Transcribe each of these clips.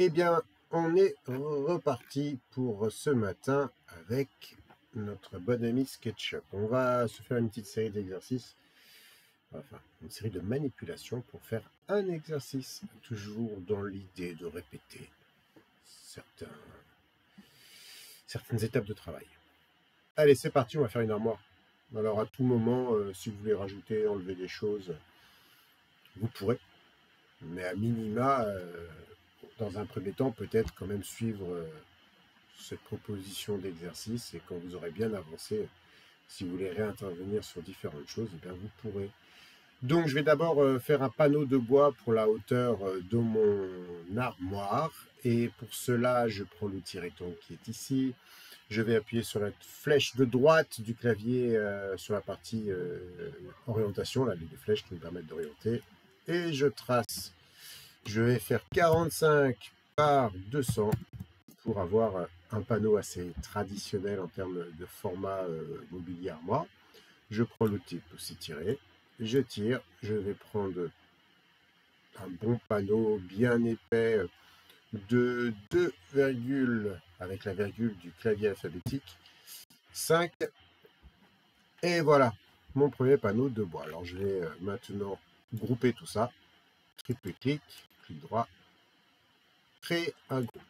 Eh bien, on est reparti pour ce matin avec notre bon ami SketchUp. On va se faire une petite série d'exercices, enfin une série de manipulations pour faire un exercice, toujours dans l'idée de répéter certaines étapes de travail. Allez, c'est parti, on va faire une armoire. Alors à tout moment, si vous voulez rajouter, enlever des choses, vous pourrez. Mais à minima, dans un premier temps, peut-être quand même suivre cette proposition d'exercice, et quand vous aurez bien avancé, si vous voulez réintervenir sur différentes choses, eh bien vous pourrez. Donc je vais d'abord faire un panneau de bois pour la hauteur de mon armoire, et pour cela je prends l'outil rectangle qui est ici. Je vais appuyer sur la flèche de droite du clavier sur la partie orientation, là, les deux flèches qui me permettent d'orienter, et je trace. Je vais faire 45 par 200 pour avoir un panneau assez traditionnel en termes de format mobilier armoire. Je prends l'outil pour s'y tirer, je tire, je vais prendre un bon panneau bien épais de 2, avec la virgule du clavier alphabétique, 5, et voilà mon premier panneau de bois. Alors je vais maintenant grouper tout ça, triple clic, clic droit, créer un groupe,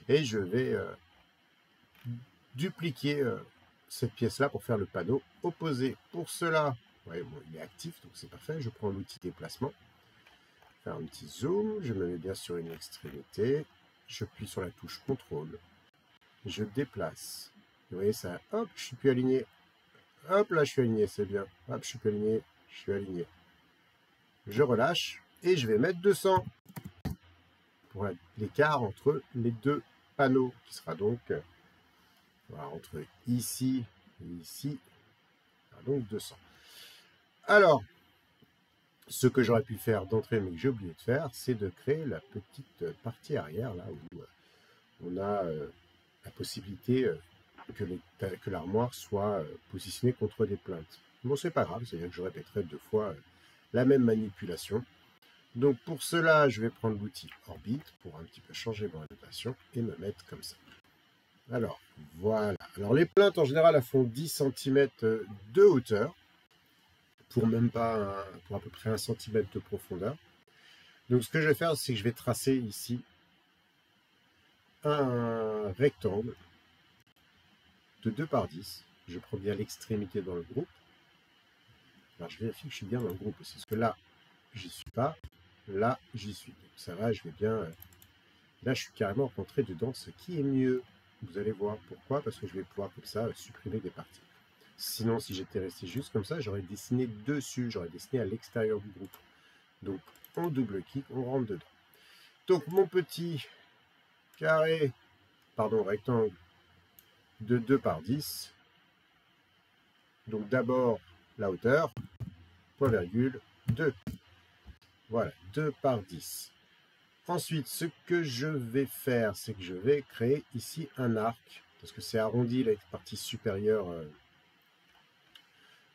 et je vais dupliquer cette pièce-là pour faire le panneau opposé. Pour cela, ouais, bon, il est actif, donc c'est parfait. Je prends l'outil déplacement, faire un petit zoom, je me mets bien sur une extrémité, je appuie sur la touche contrôle, je déplace. Vous voyez ça, hop, je suis plus aligné. Hop, là je suis aligné, c'est bien. Hop, je suis plus aligné, je suis aligné. Je relâche et je vais mettre 200 pour l'écart entre les deux panneaux, qui sera donc voilà, entre ici et ici, donc 200. Alors, ce que j'aurais pu faire d'entrée, mais que j'ai oublié de faire, c'est de créer la petite partie arrière, là où on a la possibilité que l'armoire soit positionnée contre des plaintes. Bon, c'est pas grave, c'est-à-dire que je répéterai 2 fois la même manipulation. Donc pour cela, je vais prendre l'outil orbite pour un petit peu changer l'orientation et me mettre comme ça. Alors, voilà. Alors les plaintes, en général, elles font 10 cm de hauteur, pour à peu près 1 cm de profondeur. Donc ce que je vais faire, c'est que je vais tracer ici un rectangle de 2 par 10. Je prends bien l'extrémité dans le groupe. Alors je vérifie que je suis bien dans le groupe aussi, parce que là, j'y suis pas. Là, j'y suis. Donc ça va, je vais bien. Là, je suis carrément rentré dedans, ce qui est mieux. Vous allez voir pourquoi, parce que je vais pouvoir comme ça supprimer des parties. Sinon, si j'étais resté juste comme ça, j'aurais dessiné dessus, j'aurais dessiné à l'extérieur du groupe. Donc, on double-clic, on rentre dedans. Donc, mon petit rectangle de 2 par 10. Donc, d'abord, la hauteur, point virgule, 2. Voilà, 2 par 10. Ensuite, ce que je vais faire, c'est que je vais créer ici un arc, parce que c'est arrondi la partie supérieure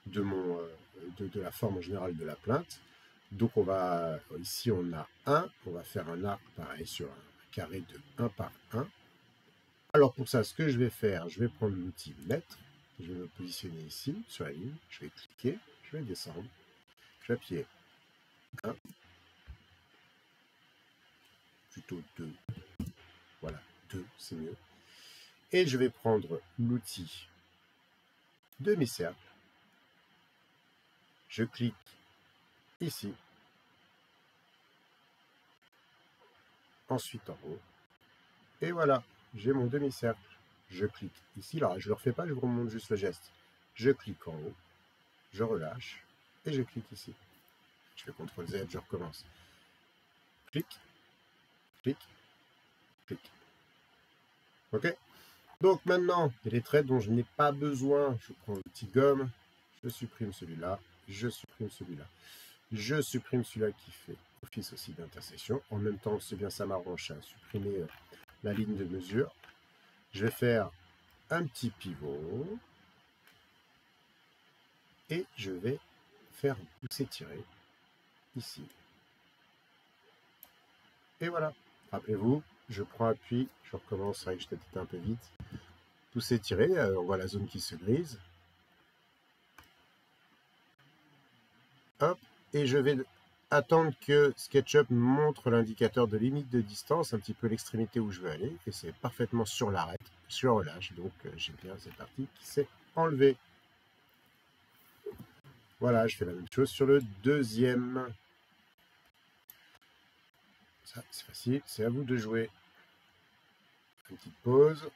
de la forme en général de la plainte. Donc ici on a 1, on va faire un arc pareil sur un carré de 1 par 1. Alors pour ça, ce que je vais faire, je vais prendre l'outil mètre, je vais me positionner ici sur la ligne, je vais cliquer, je vais descendre, je vais appuyer 1, plutôt 2, voilà, 2 c'est mieux. Et je vais prendre l'outil demi-cercle, je clique ici, ensuite en haut, et voilà, j'ai mon demi-cercle. Je clique ici, là, je ne le refais pas, je vous remonte juste le geste. Je clique en haut, je relâche, et je clique ici. Je fais CTRL Z, je recommence. Clic, clic, clic. Ok? Donc maintenant, il y a des traits dont je n'ai pas besoin. Je prends le petit gomme, je supprime celui-là, je supprime celui-là. Je supprime celui-là qui fait office aussi d'intersection. En même temps, c'est bien, ça m'arrange à supprimer la ligne de mesure. Je vais faire un petit pivot et je vais faire s'étirer ici. Et voilà. Rappelez-vous, je prends appui, je recommence, c'est vrai que je peut-être un peu vite. Tout s'étirer, on voit la zone qui se grise. Hop, et je vais attendre que SketchUp montre l'indicateur de limite de distance, un petit peu l'extrémité où je veux aller, et c'est parfaitement sur l'arrêt, sur le relâche, donc j'ai bien cette partie qui s'est enlevée. Voilà, je fais la même chose sur le deuxième. Ça, c'est facile, c'est à vous de jouer. Une petite pause,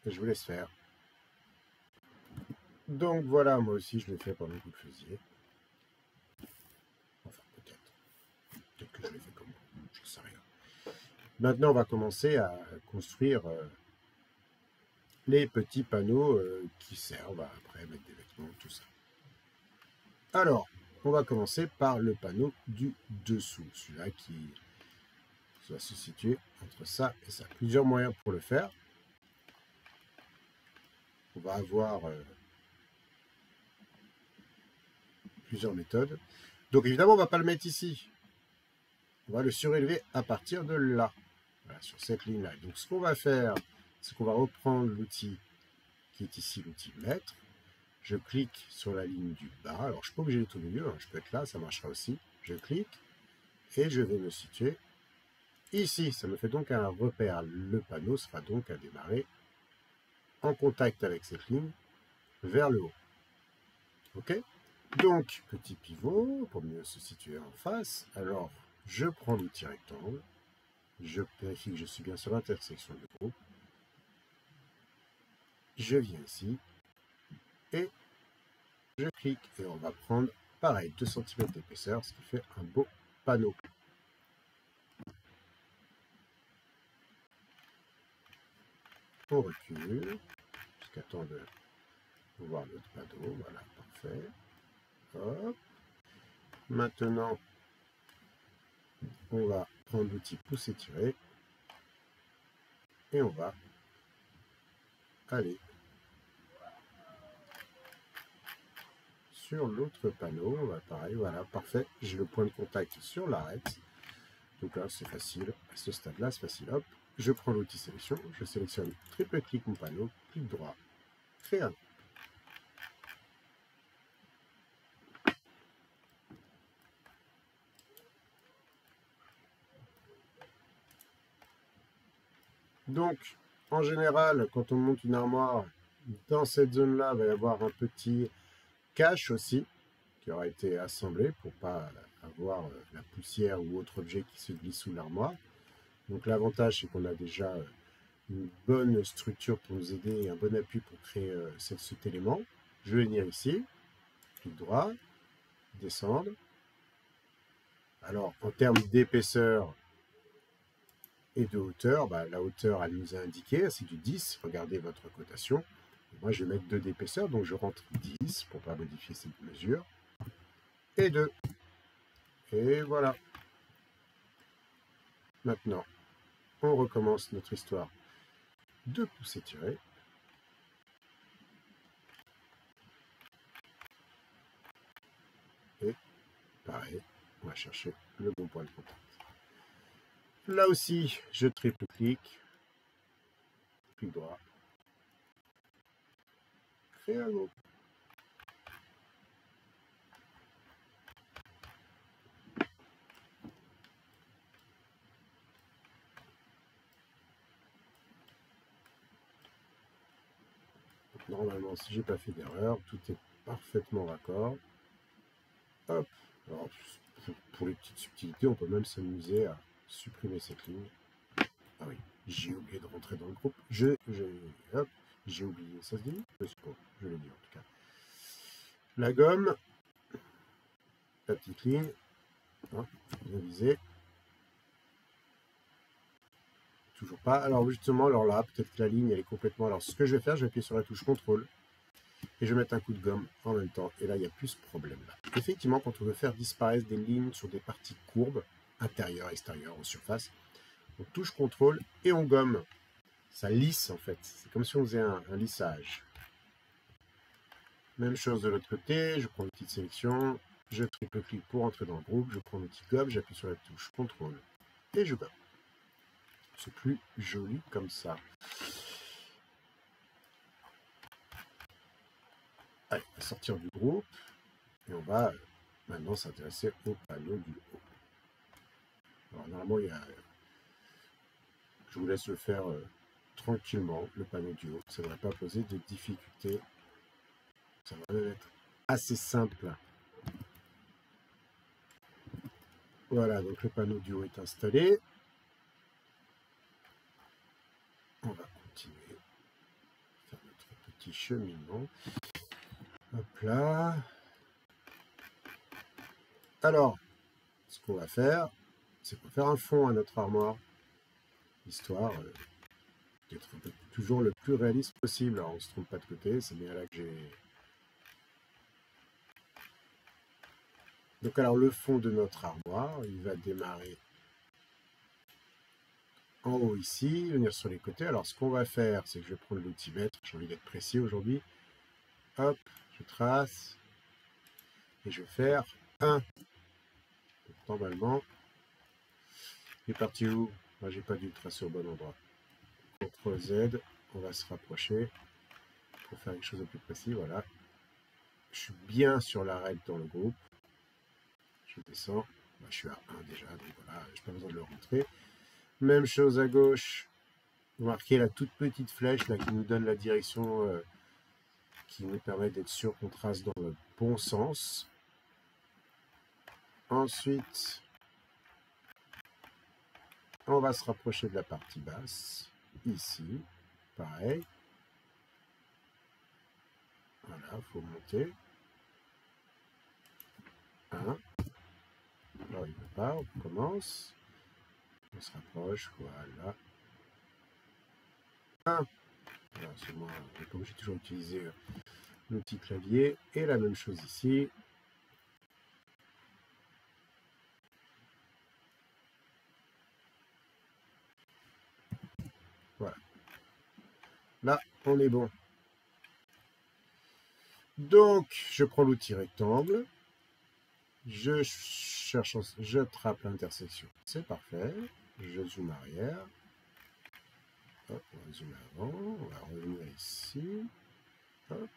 et je vous laisse faire. Donc voilà, moi aussi je l'ai fait pendant que vous le faisiez. Enfin, peut-être. Peut-être que je l'ai fait comme vous, je ne sais rien. Maintenant, on va commencer à construire les petits panneaux qui servent à après mettre des vêtements, tout ça. Alors, on va commencer par le panneau du dessous, celui-là qui va se situer entre ça et ça. Plusieurs moyens pour le faire. On va avoir plusieurs méthodes. Donc évidemment, on ne va pas le mettre ici. On va le surélever à partir de là, voilà, sur cette ligne-là. Donc ce qu'on va faire, c'est qu'on va reprendre l'outil qui est ici, l'outil maître. Je clique sur la ligne du bas. Alors je ne suis pas obligé d'être au milieu, hein. Je peux être là, ça marchera aussi. Je clique et je vais me situer ici. Ça me fait donc un repère. Le panneau sera donc à démarrer en contact avec cette ligne vers le haut. OK? Donc, petit pivot pour mieux se situer en face. Alors, je prends l'outil rectangle. Je vérifie que je suis bien sur l'intersection du groupe. Je viens ici et je clique. Et on va prendre, pareil, 2 cm d'épaisseur, ce qui fait un beau panneau. On recule jusqu'à temps de voir notre panneau. Voilà, parfait. Hop. Maintenant, on va prendre l'outil pouce étiré et on va aller sur l'autre panneau. On va pareil, voilà, parfait. J'ai le point de contact sur l'arête. Donc là, c'est facile. À ce stade-là, c'est facile. Hop, je prends l'outil sélection, je sélectionne triple clic mon panneau, clic droit, créer un. Donc, en général, quand on monte une armoire, dans cette zone-là, il va y avoir un petit cache aussi, qui aura été assemblé pour pas avoir la poussière ou autre objet qui se glisse sous l'armoire. Donc l'avantage, c'est qu'on a déjà une bonne structure pour nous aider et un bon appui pour créer cet élément. Je vais venir ici, clic droit, descendre. Alors, en termes d'épaisseur et de hauteur, bah, la hauteur, elle nous a indiqué, c'est du 10. Regardez votre cotation. Moi, je vais mettre 2 d'épaisseur, donc je rentre 10 pour ne pas modifier cette mesure. Et 2. Et voilà. Maintenant, on recommence notre histoire de pouce étiré. Et pareil, on va chercher le bon point de contact. Là aussi, je triple clic, clic droit, créer un groupe. Normalement, si j'ai pas fait d'erreur, tout est parfaitement raccord. Hop. Alors, pour les petites subtilités, on peut même s'amuser à supprimer cette ligne. Ah oui, j'ai oublié de rentrer dans le groupe. Hop, j'ai oublié, ça se dit? Je sais pas, je l'ai dit en tout cas. La gomme, la petite ligne, hein, bien visée. Toujours pas. Alors justement, alors là, peut-être que la ligne, elle est complètement... Alors ce que je vais faire, je vais appuyer sur la touche CTRL et je vais mettre un coup de gomme en même temps. Et là, il n'y a plus ce problème-là. Effectivement, quand on veut faire disparaître des lignes sur des parties courbes, intérieures, extérieures, en surface, on touche CTRL et on gomme. Ça lisse en fait. C'est comme si on faisait un lissage. Même chose de l'autre côté, je prends l'outil de sélection, je triple clic pour entrer dans le groupe, je prends l'outil gomme, j'appuie sur la touche CTRL et je gomme. C'est plus joli comme ça. Allez, on va sortir du groupe et on va maintenant s'intéresser au panneau du haut. Alors normalement, je vous laisse le faire tranquillement, le panneau du haut. Ça ne devrait pas poser de difficultés. Ça va même être assez simple. Voilà, donc le panneau du haut est installé. On va continuer à faire notre petit cheminement. Hop là. Alors, ce qu'on va faire, c'est qu'on va faire un fond à notre armoire, histoire d'être toujours le plus réaliste possible. Alors, on ne se trompe pas de côté, c'est bien là que j'ai... Donc, alors, le fond de notre armoire, il va démarrer en haut ici, venir sur les côtés. Alors, ce qu'on va faire, c'est que je vais prendre l'outimètre. J'ai envie d'être précis aujourd'hui. Hop, je trace. Et je vais faire 1. Donc, normalement, il est parti où? Moi, j'ai pas dû le tracer au bon endroit. CTRL Z, on va se rapprocher pour faire quelque chose de plus précis. Voilà. Je suis bien sur l'arête dans le groupe. Je descends. Je suis à 1 déjà, donc voilà, je n'ai pas besoin de le rentrer. Même chose à gauche. Vous marquez la toute petite flèche là, qui nous donne la direction, qui nous permet d'être sûr qu'on trace dans le bon sens. Ensuite, on va se rapprocher de la partie basse. Ici, pareil. Voilà, il faut monter. 1. Alors, il ne veut pas, on commence. On se rapproche, voilà. 1. Alors, c'est moi, comme j'ai toujours utilisé l'outil clavier. Et la même chose ici. Voilà. Là, on est bon. Donc, je prends l'outil rectangle. Je cherche, je trappe l'intersection. C'est parfait. Je zoome arrière. Hop, on va zoomer avant. On va revenir ici. Hop.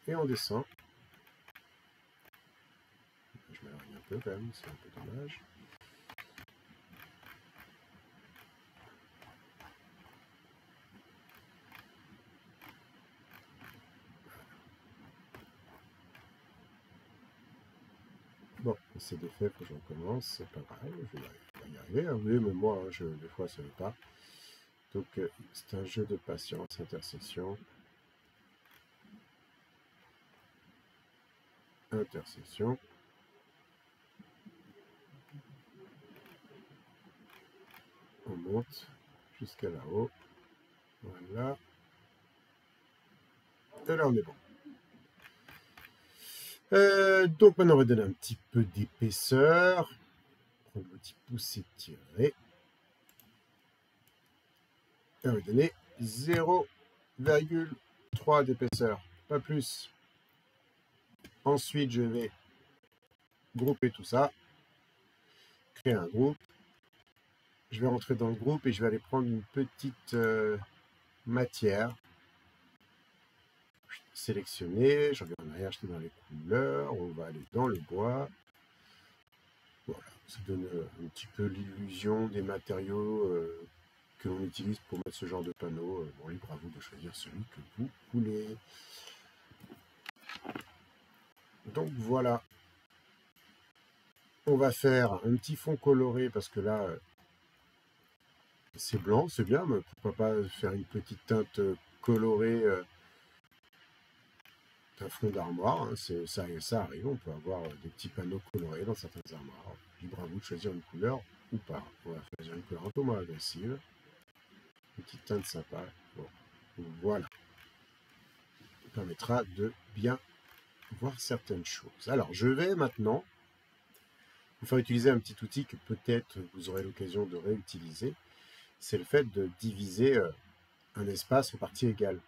Et on descend. Je m'éloigne un peu quand même, c'est un peu dommage. Bon, c'est défait, faut que je recommence, c'est pas grave, je vais y arriver. Hein. Oui, mais moi, des fois, ça ne veut pas. Donc, c'est un jeu de patience, intersection. Intersection. On monte jusqu'à là-haut. Voilà. Et là, on est bon. Donc, maintenant, on va donner un petit peu d'épaisseur. Prendre l'outil pousser tirer. Et on va donner 0,3 d'épaisseur, pas plus. Ensuite, je vais grouper tout ça, créer un groupe. Je vais rentrer dans le groupe et je vais aller prendre une petite matière. Sélectionner, je reviens en arrière, j'étais dans les couleurs, on va aller dans le bois. Voilà, ça donne un petit peu l'illusion des matériaux que l'on utilise pour mettre ce genre de panneau. Bon, libre à vous de choisir celui que vous voulez. Donc voilà. On va faire un petit fond coloré parce que là, c'est blanc, c'est bien, mais pourquoi pas faire une petite teinte colorée d'un fond d'armoire. Hein, ça arrive, on peut avoir des petits panneaux colorés dans certaines armoires. Libre à vous de choisir une couleur ou pas. On va choisir une couleur un peu moins agressive. Une petite teinte sympa. Bon, voilà. Ça permettra de bien voir certaines choses. Alors, je vais maintenant vous faire utiliser un petit outil que peut-être vous aurez l'occasion de réutiliser. C'est le fait de diviser un espace en parties égales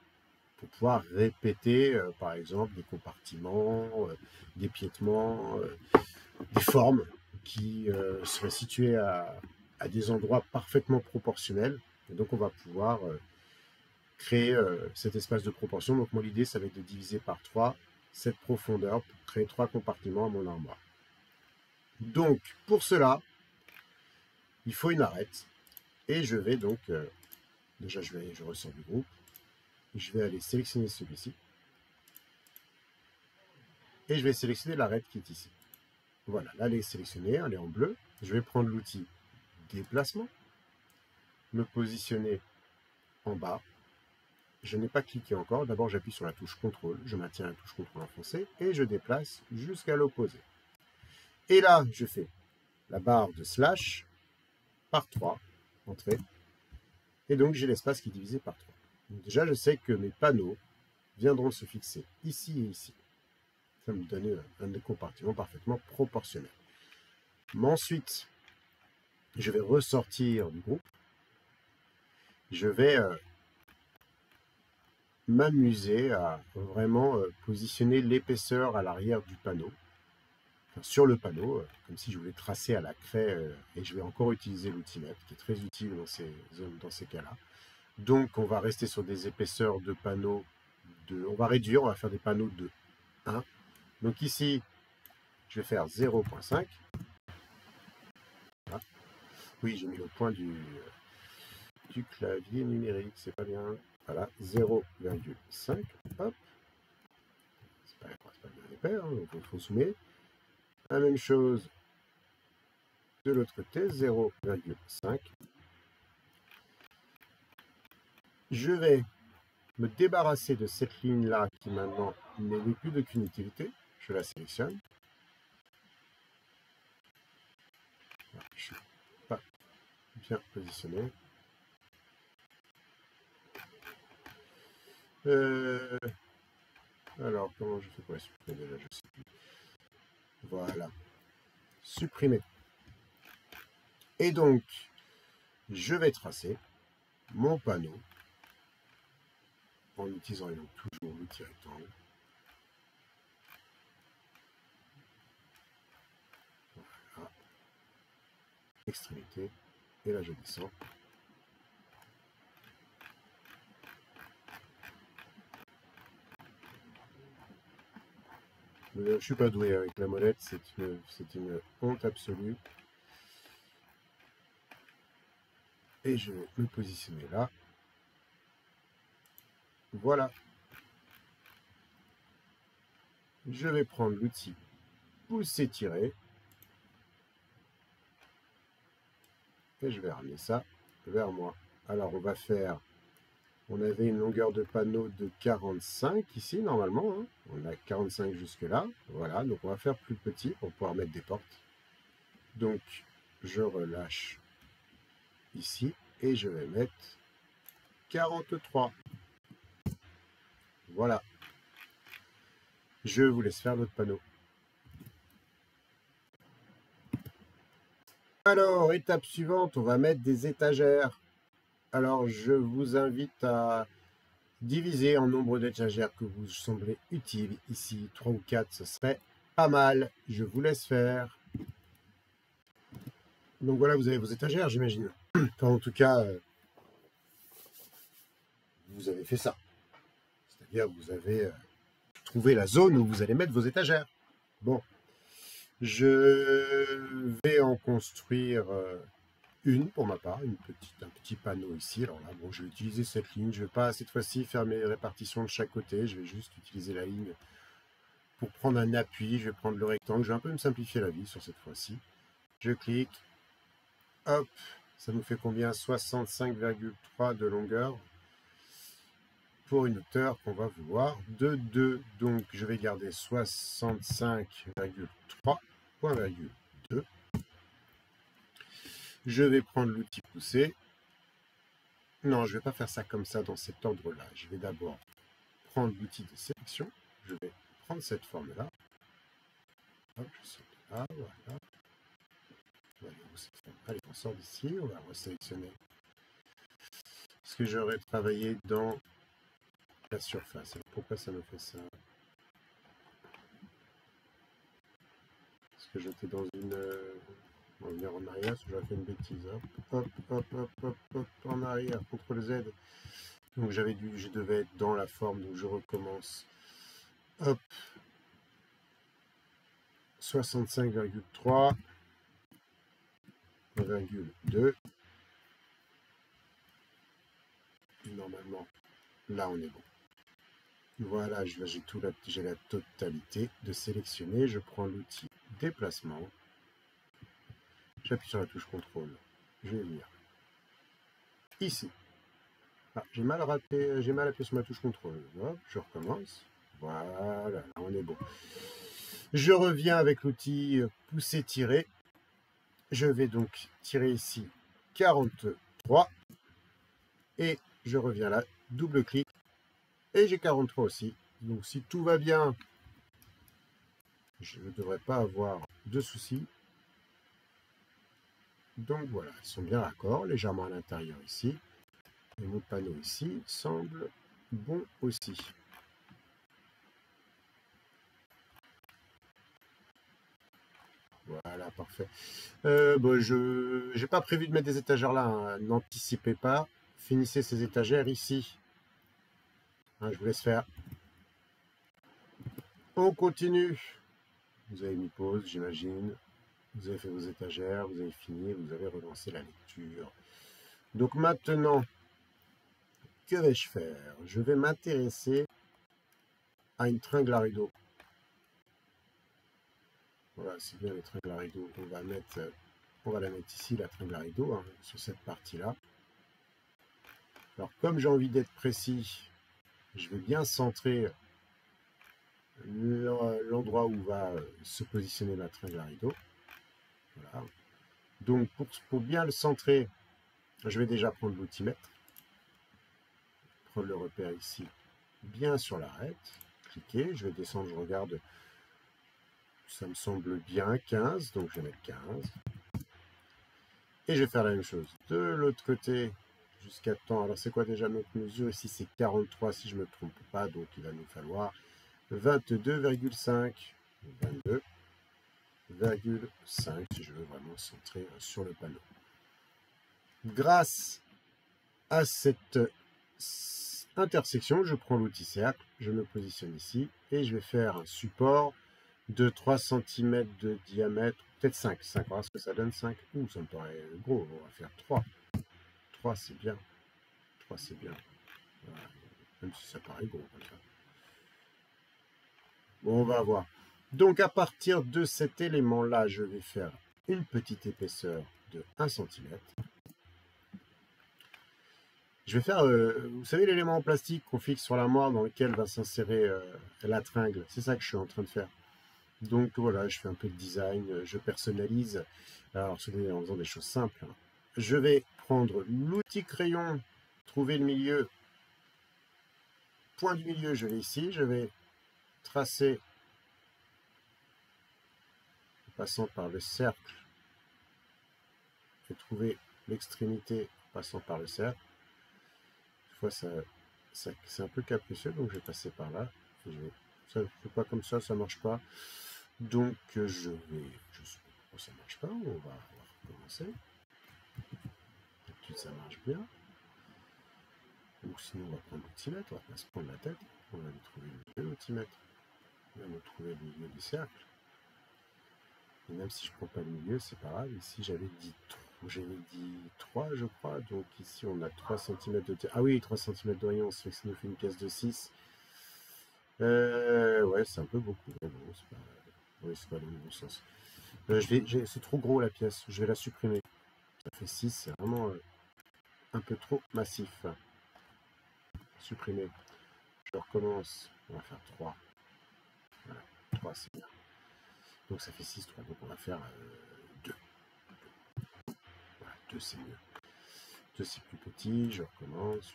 pour pouvoir répéter, par exemple, des compartiments, des piétements, des formes qui seraient situées à des endroits parfaitement proportionnels. Et donc, on va pouvoir créer cet espace de proportion. Donc, moi, l'idée, ça va être de diviser par 3 cette profondeur pour créer 3 compartiments à mon armoire. Donc, pour cela, il faut une arête. Et je vais donc, déjà, je ressors du groupe. Je vais aller sélectionner celui-ci. Et je vais sélectionner l'arête qui est ici. Voilà, là, elle est sélectionnée, elle est en bleu. Je vais prendre l'outil déplacement, me positionner en bas. Je n'ai pas cliqué encore. D'abord, j'appuie sur la touche CTRL. Je maintiens la touche CTRL enfoncée et je déplace jusqu'à l'opposé. Et là, je fais la barre de slash par 3, entrée. Et donc, j'ai l'espace qui est divisé par 3. Donc, déjà, je sais que mes panneaux viendront se fixer ici et ici. Ça me donne un compartiment parfaitement proportionnel. Mais ensuite, je vais ressortir du groupe. Je vais m'amuser à vraiment positionner l'épaisseur à l'arrière du panneau, enfin, sur le panneau, comme si je voulais tracer à la craie, et je vais encore utiliser l'outimètre, qui est très utile dans ces cas-là. Donc, on va rester sur des épaisseurs de panneaux, on va réduire, on va faire des panneaux de 1. Donc ici, je vais faire 0,5. Voilà. Oui, j'ai mis le point du clavier numérique, c'est pas bien. Voilà, 0,5. Hop. C'est pas bien épais, hein, donc il faut zoomer. La même chose de l'autre côté, 0,5. Je vais me débarrasser de cette ligne-là qui maintenant n'est plus d'aucune utilité. Je la sélectionne. Voilà, je ne suis pas bien positionné. Alors, comment je fais pour la supprimer déjà? Je sais plus. Voilà. Supprimer. Et donc, je vais tracer mon panneau en utilisant toujours l'outil rectangle. Voilà. Extrémité. Et là, je descends. Je ne suis pas doué avec la molette, c'est une honte absolue. Et je vais me positionner là. Voilà. Je vais prendre l'outil pousser-tirer. Et je vais ramener ça vers moi. Alors, on avait une longueur de panneau de 45 ici, normalement. Hein. On a 45 jusque-là. Voilà, donc on va faire plus petit pour pouvoir mettre des portes. Donc, je relâche ici et je vais mettre 43. Voilà. Je vous laisse faire votre panneau. Alors, étape suivante, on va mettre des étagères. Alors, je vous invite à diviser en nombre d'étagères que vous semblez utile. Ici, 3 ou 4, ce serait pas mal. Je vous laisse faire. Donc voilà, vous avez vos étagères, j'imagine. Enfin, en tout cas, vous avez fait ça. C'est-à-dire, vous avez trouvé la zone où vous allez mettre vos étagères. Bon, je vais en construire une pour ma part, un petit panneau ici. Alors là, bon, je vais utiliser cette ligne. Je ne vais pas cette fois-ci faire mes répartitions de chaque côté. Je vais juste utiliser la ligne pour prendre un appui. Je vais prendre le rectangle. Je vais un peu me simplifier la vie sur cette fois-ci. Je clique. Hop, ça nous fait combien? 65,3 de longueur pour une hauteur qu'on va vouloir de 2. Donc, je vais garder 65,3.2. Je vais prendre l'outil pousser. Non, je ne vais pas faire ça comme ça dans cet ordre-là. Je vais d'abord prendre l'outil de sélection. Je vais prendre cette forme-là. Hop, je saute là, voilà. Allez, on sort d'ici, on va resélectionner ce que j'aurais travaillé dans la surface. Alors, pourquoi ça me fait ça? Parce que j'étais dans une... On va venir en arrière, parce que j'aurais fait une bêtise. Hop, hop, hop, hop, hop, en arrière, CTRL Z. Donc je devais être dans la forme, donc je recommence. Hop, 65,3, 1,2. Normalement, là on est bon. Voilà, j'ai la totalité de sélectionner. Je prends l'outil déplacement. J'appuie sur la touche contrôle. Je vais venir ici. Ah, j'ai mal appuyé sur ma touche contrôle. Hop, je recommence. Voilà, là on est bon. Je reviens avec l'outil pousser-tirer. Je vais donc tirer ici 43. Et je reviens là, double-clic. Et j'ai 43 aussi. Donc si tout va bien, je ne devrais pas avoir de soucis. Donc voilà, ils sont bien raccords, légèrement à l'intérieur ici. Et mon panneau ici semble bon aussi. Voilà, parfait. Bon, je n'ai pas prévu de mettre des étagères là, hein. N'anticipez pas. Finissez ces étagères ici. Hein, je vous laisse faire. On continue. Vous avez mis pause, j'imagine. Vous avez fait vos étagères, vous avez fini, vous avez relancé la lecture. Donc maintenant, que vais-je faire? Je vais m'intéresser à une tringle à rideau. Voilà, c'est bien les tringles à rideau. On va la mettre ici, la tringle à rideau, hein, sur cette partie-là. Alors, comme j'ai envie d'être précis, je vais bien centrer l'endroit où va se positionner ma tringle à rideau. Voilà. Donc, pour bien le centrer, je vais déjà prendre l'outimètre, prendre le repère ici, bien sur l'arête, cliquer, je vais descendre, je regarde, ça me semble bien, 15, donc je vais mettre 15. Et je vais faire la même chose de l'autre côté, jusqu'à temps. Alors c'est quoi déjà notre mesure? Ici c'est 43 si je ne me trompe pas, donc il va nous falloir 22,5. 22,5 si je veux vraiment centrer sur le panneau. Grâce à cette intersection, je prends l'outil cercle, je me positionne ici et je vais faire un support de 3 cm de diamètre, peut-être 5. 5, alors est-ce que ça donne 5? Ouh, ça me paraît gros, on va faire 3. 3 c'est bien. 3 c'est bien. Voilà. Même si ça paraît gros comme ça. Bon, on va voir. Donc à partir de cet élément-là, je vais faire une petite épaisseur de 1 cm. Je vais faire, vous savez l'élément en plastique qu'on fixe sur l'armoire dans lequel va s'insérer la tringle. C'est ça que je suis en train de faire. Donc voilà, je fais un peu de design, je personnalise. Alors, c'est en faisant des choses simples. Je vais prendre l'outil crayon, trouver le milieu, point du milieu, je l'ai ici. Je vais tracer, en passant par le cercle, je vais trouver l'extrémité en passant par le cercle. Des fois, c'est un peu capricieux, donc je vais passer par là. Ça ne fait pas comme ça marche pas. Donc je vais, je sais pas pourquoi ça marche pas, on va recommencer. D'habitude ça marche bien. Ou sinon on va prendre l'outimètre, on va pas se prendre la tête, on va lui trouver le milieu l'outimètre. On va nous trouver le milieu du cercle. Et même si je ne prends pas le milieu, c'est pas grave. Ici j'avais dit 3 je crois, donc ici on a 3 cm de... Ah oui, 3 cm de rayon, ça nous fait une pièce de 6. Ouais, c'est un peu beaucoup, mais bon, c'est pas... Oui, c'est pas dans le bon sens. C'est trop gros la pièce, je vais la supprimer. Ça fait 6, c'est vraiment un peu trop massif. Supprimer. Je recommence. On va faire 3. Voilà, 3 c'est bien. Donc ça fait 6, 3. Donc on va faire 2. Voilà, 2 c'est mieux. 2 c'est plus petit, je recommence.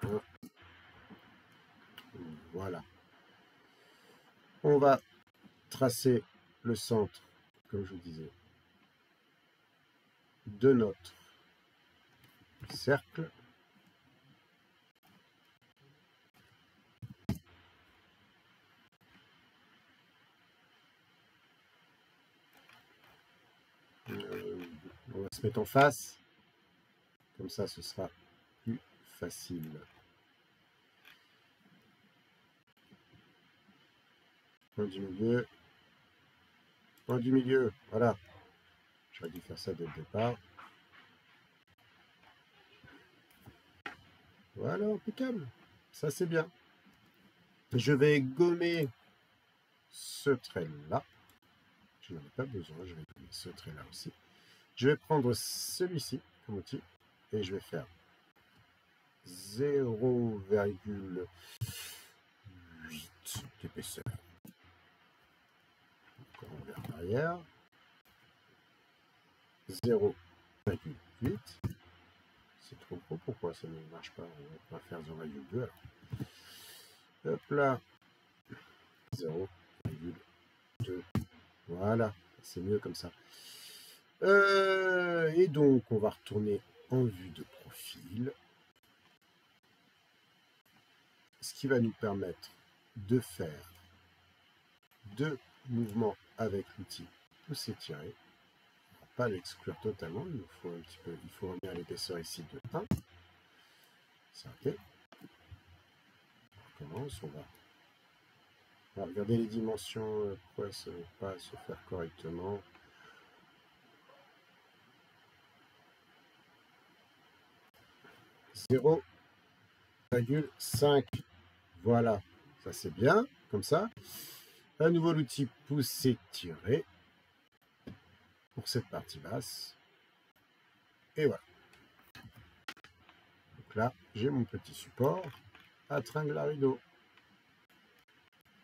1. Voilà. On va tracer le centre, comme je vous disais, de notre cercle. se mettre en face. Comme ça, ce sera plus facile. Point du milieu. Point du milieu. Voilà. J'aurais dû faire ça dès le départ. Voilà, impeccable. Ça, c'est bien. Je vais gommer ce trait-là. Je n'en ai pas besoin. Je vais gommer ce trait-là aussi. Je vais prendre celui-ci comme outil et je vais faire 0,8 d'épaisseur. Encore vers l'arrière. 0,8. C'est trop gros, pourquoi ça ne marche pas? On va faire 0,2 alors. Hop là. 0,2. Voilà, c'est mieux comme ça. Et donc, on va retourner en vue de profil. Ce qui va nous permettre de faire deux mouvements avec l'outil pousser tirer. On va pas l'exclure totalement, il nous faut un petit peu, il faut revenir à l'épaisseur ici de 1. S'arrêter. On recommence, on va regarder les dimensions, pourquoi ça ne va pas se faire correctement. « 0,5. Voilà, ça c'est bien, comme ça. À nouveau l'outil pousser tirer pour cette partie basse. Et voilà. Donc là, j'ai mon petit support à tringle à rideau.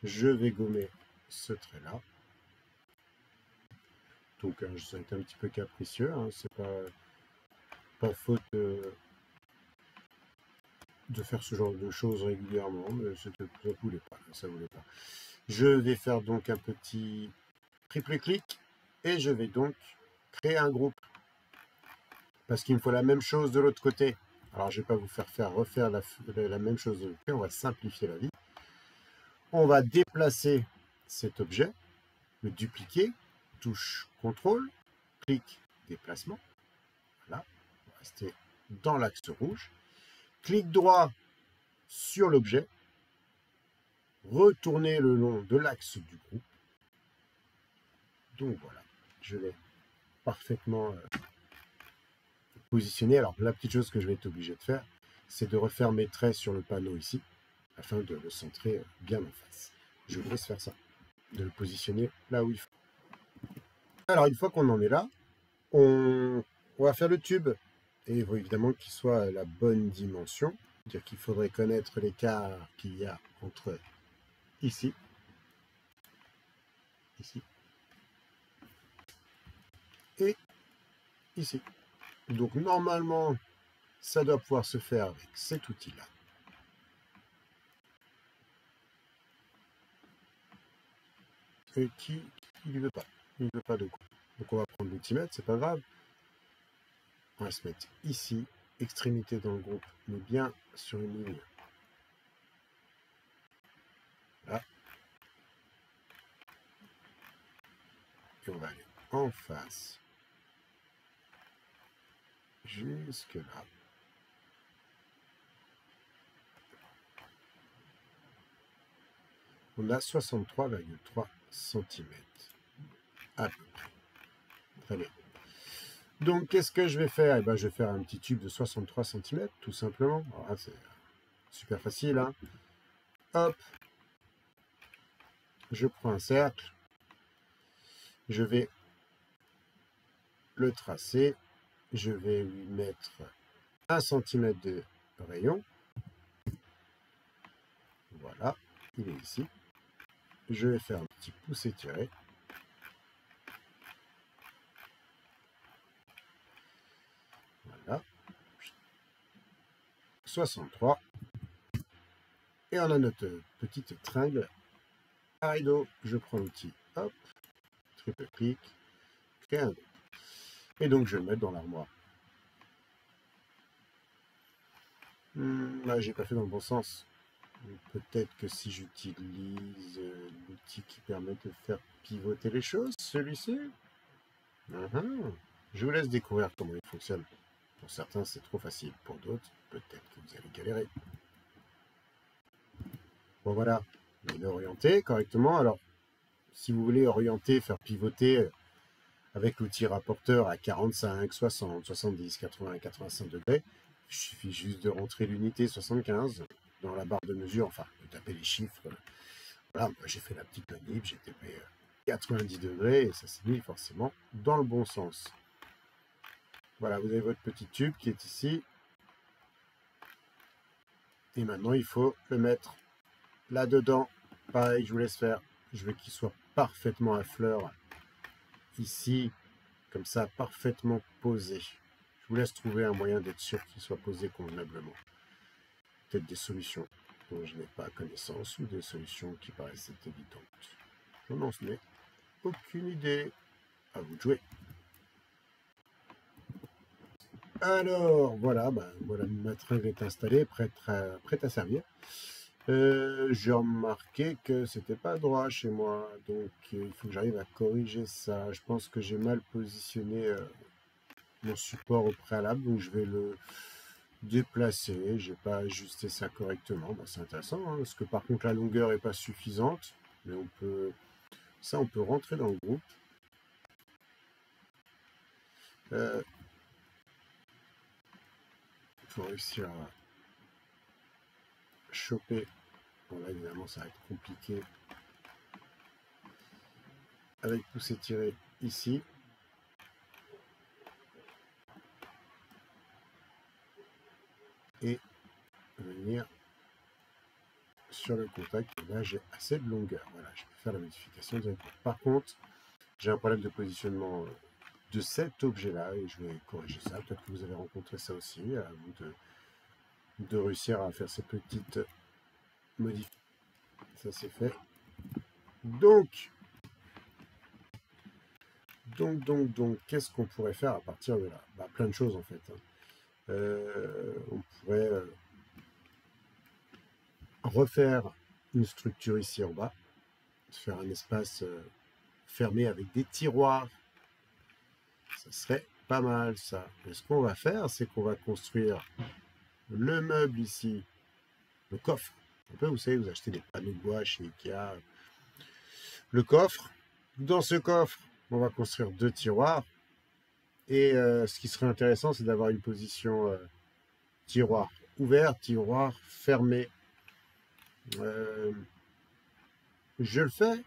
Je vais gommer ce trait-là. Donc, ça va être un petit peu capricieux, hein, c'est pas faute de faire ce genre de choses régulièrement, mais ça voulait pas, ça voulait pas. Je vais faire donc un petit triple clic et je vais donc créer un groupe parce qu'il me faut la même chose de l'autre côté. Alors, je ne vais pas vous faire refaire la même chose de l'autre côté, on va simplifier la vie. On va déplacer cet objet, le dupliquer, touche CTRL, clic, déplacement. Voilà, on va rester dans l'axe rouge. Clic droit sur l'objet, retourner le long de l'axe du groupe. Donc voilà, je l'ai parfaitement positionné. Alors la petite chose que je vais être obligé de faire, c'est de refaire mes traits sur le panneau ici, afin de le centrer bien en face. Je vous laisse faire ça, de le positionner là où il faut. Alors une fois qu'on en est là, on va faire le tube. Et il faut évidemment qu'il soit à la bonne dimension. C'est-à-dire qu'il faudrait connaître l'écart qu'il y a entre ici, ici, et ici. Donc normalement, ça doit pouvoir se faire avec cet outil-là. Et qui ne veut pas. Il ne veut pas de coup. Donc on va prendre l'outil-mètre, c'est pas grave. On va se mettre ici, extrémité dans le groupe, mais bien sur une ligne. Là. Et on va aller en face. Jusque là. On a 63,3 cm. À peu près. Très bien. Donc, qu'est-ce que je vais faire? Eh ben, je vais faire un petit tube de 63 cm, tout simplement. Alors, c'est super facile. Hein. Hop. Je prends un cercle. Je vais le tracer. Je vais lui mettre 1 cm de rayon. Voilà. Il est ici. Je vais faire un petit pouce étiré. Voilà. 63. Et on a notre petite tringle à rideau. Je prends l'outil, hop, triple clic, créer un groupe. Et donc je vais le mettre dans l'armoire. Là, j'ai pas fait dans le bon sens. Peut-être que si j'utilise l'outil qui permet de faire pivoter les choses, celui-ci, Je vous laisse découvrir comment il fonctionne. Pour certains, c'est trop facile. Pour d'autres, peut-être que vous allez galérer. Bon, voilà. Vous allez orienter correctement. Alors, si vous voulez orienter, faire pivoter avec l'outil rapporteur à 45, 60, 70, 80, 85 degrés, il suffit juste de rentrer l'unité 75 dans la barre de mesure, enfin, de taper les chiffres. Voilà, moi j'ai fait la petite manip, j'ai tapé 90 degrés et ça s'est mis forcément dans le bon sens. Voilà, vous avez votre petit tube qui est ici. Et maintenant, il faut le mettre là-dedans. Pareil, je vous laisse faire. Je veux qu'il soit parfaitement à fleur ici, comme ça, parfaitement posé. Je vous laisse trouver un moyen d'être sûr qu'il soit posé convenablement. Peut-être des solutions dont je n'ai pas connaissance ou des solutions qui paraissent évidentes. Je n'en ai aucune idée. À vous de jouer. Alors, voilà, voilà, ma tringle est installée, prête à servir. J'ai remarqué que c'était pas droit chez moi, donc il faut que j'arrive à corriger ça. Je pense que j'ai mal positionné mon support au préalable, donc je vais le déplacer. J'ai pas ajusté ça correctement. C'est intéressant, hein, parce que par contre la longueur est pas suffisante, mais on peut rentrer dans le groupe. Il faut réussir à choper. Bon là évidemment ça va être compliqué avec tous ces tirés ici. Et venir sur le contact. Et là j'ai assez de longueur. Voilà, je peux faire la modification directement. Par contre, j'ai un problème de positionnement de cet objet là et je vais corriger ça. Peut-être que vous avez rencontré ça aussi. À vous de réussir à faire ces petites modifications. Ça c'est fait. Donc, qu'est-ce qu'on pourrait faire à partir de là? Plein de choses en fait. On pourrait refaire une structure ici en bas, faire un espace fermé avec des tiroirs. Ça serait pas mal ça. Et ce qu'on va faire, c'est qu'on va construire le meuble ici, le coffre. Un peu, vous savez, vous achetez des panneaux de bois chez Ikea. Le coffre. Dans ce coffre, on va construire 2 tiroirs. Et ce qui serait intéressant, c'est d'avoir une position tiroir ouvert, tiroir fermé. Je le fais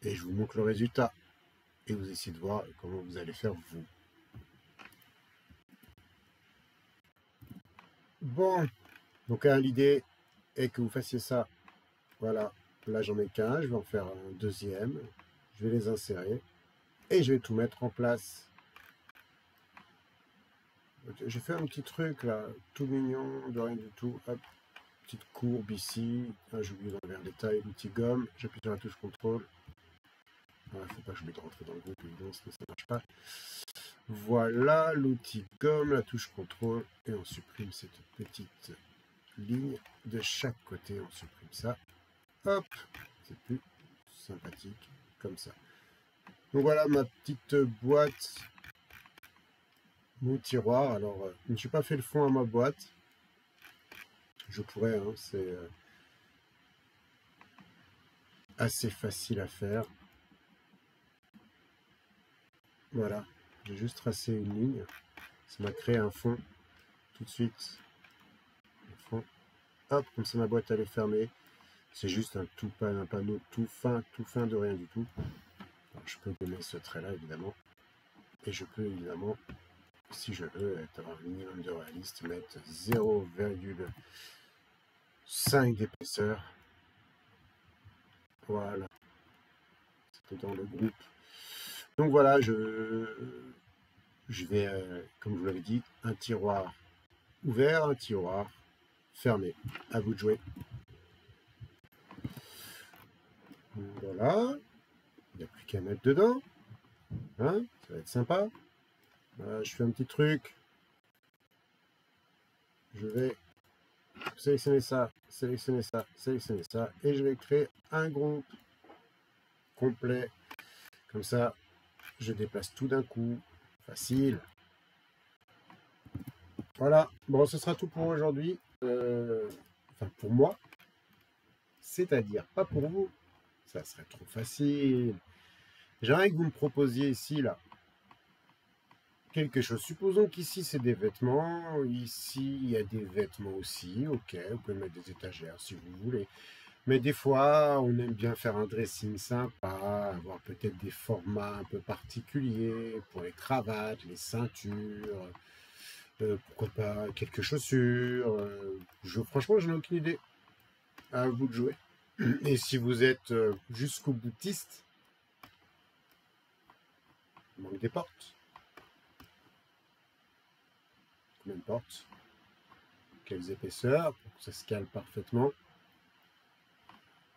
et je vous montre le résultat. Et vous essayez de voir comment vous allez faire vous. Bon, donc l'idée est que vous fassiez ça. Voilà, là j'en ai qu'un, je vais en faire un deuxième. Je vais les insérer et je vais tout mettre en place. J'ai fait un petit truc là, tout mignon, de rien du tout. Hop, petite courbe ici. Ah, j'ai oublié d'enlever un détail, l'outil gomme. J'appuie sur la touche contrôle. Il ne faut pas que je m'aide rentrer dans le groupe, évidemment, sinon ça ne marche pas. Voilà, l'outil gomme, la touche contrôle. Et on supprime cette petite ligne de chaque côté. On supprime ça. Hop, c'est plus sympathique comme ça. Donc voilà ma petite boîte, mon tiroir. Alors, je ne suis pas fait le fond à ma boîte. Je pourrais, hein, c'est assez facile à faire. Voilà, j'ai juste tracé une ligne. Ça m'a créé un fond tout de suite. Un fond. Hop, comme ça ma boîte elle est fermée. C'est juste un panneau tout fin de rien du tout. Alors, je peux donner ce trait là évidemment. Et je peux évidemment, si je veux, avoir un minimum de réaliste, mettre 0,5 d'épaisseur. Voilà. C'était dans le groupe. Donc voilà, je vais, comme je vous l'avais dit, un tiroir ouvert, un tiroir fermé. À vous de jouer. Voilà. Il n'y a plus qu'à mettre dedans. Hein, ça va être sympa. Voilà, je fais un petit truc. Je vais sélectionner ça, sélectionner ça, sélectionner ça. Et je vais créer un groupe complet. Comme ça, je déplace tout d'un coup. Facile. Voilà, bon, ce sera tout pour aujourd'hui. Enfin, pour moi, c'est-à-dire pas pour vous. Ça serait trop facile. J'aimerais que vous me proposiez ici, là, quelque chose. Supposons qu'ici, c'est des vêtements. Ici, il y a des vêtements aussi. Ok, vous pouvez mettre des étagères si vous voulez. Mais des fois, on aime bien faire un dressing sympa, avoir peut-être des formats un peu particuliers pour les cravates, les ceintures, pourquoi pas quelques chaussures. Franchement, je n'ai aucune idée. À vous de jouer. Et si vous êtes jusqu'au boutiste, il manque des portes. Combien de portes? Quelles épaisseurs pour que ça se cale parfaitement.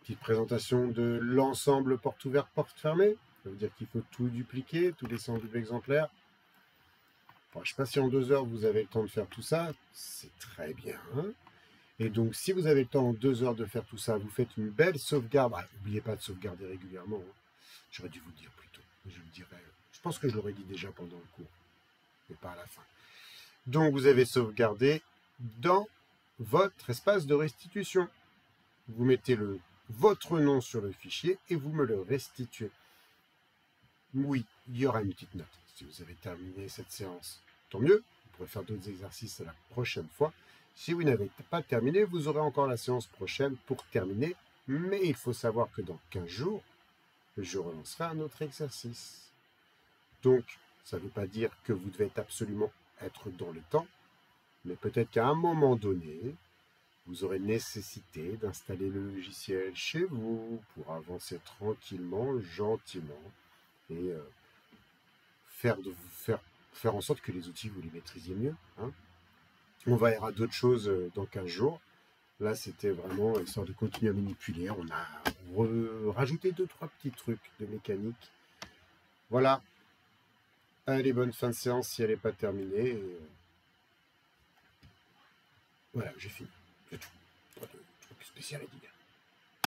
Petite présentation de l'ensemble porte ouverte, porte fermée. Ça veut dire qu'il faut tout dupliquer, tous les 100 doubles exemplaires. Bon, je ne sais pas si en 2 heures vous avez le temps de faire tout ça. C'est très bien. Et donc, si vous avez le temps en 2 heures de faire tout ça, vous faites une belle sauvegarde. N'oubliez pas de sauvegarder régulièrement. J'aurais dû vous le dire plus tôt. Je le dirais. Je pense que je l'aurais dit déjà pendant le cours, mais pas à la fin. Donc, vous avez sauvegardé dans votre espace de restitution. Vous mettez votre nom sur le fichier et vous me le restituez. Oui, il y aura une petite note. Si vous avez terminé cette séance, tant mieux. Vous pourrez faire d'autres exercices la prochaine fois. Si vous n'avez pas terminé, vous aurez encore la séance prochaine pour terminer. Mais il faut savoir que dans 15 jours, je relancerai un autre exercice. Donc, ça ne veut pas dire que vous devez absolument être dans le temps, mais peut-être qu'à un moment donné, vous aurez nécessité d'installer le logiciel chez vous pour avancer tranquillement, gentiment, et faire en sorte que les outils, vous les maîtrisiez mieux. On verra d'autres choses dans 15 jours. Là, c'était vraiment histoire de continuer à manipuler. On a rajouté 2-3 petits trucs de mécanique. Voilà. Allez, bonne fin de séance si elle n'est pas terminée. Et voilà, j'ai fini. C'est tout. Pas de truc spécial à dire.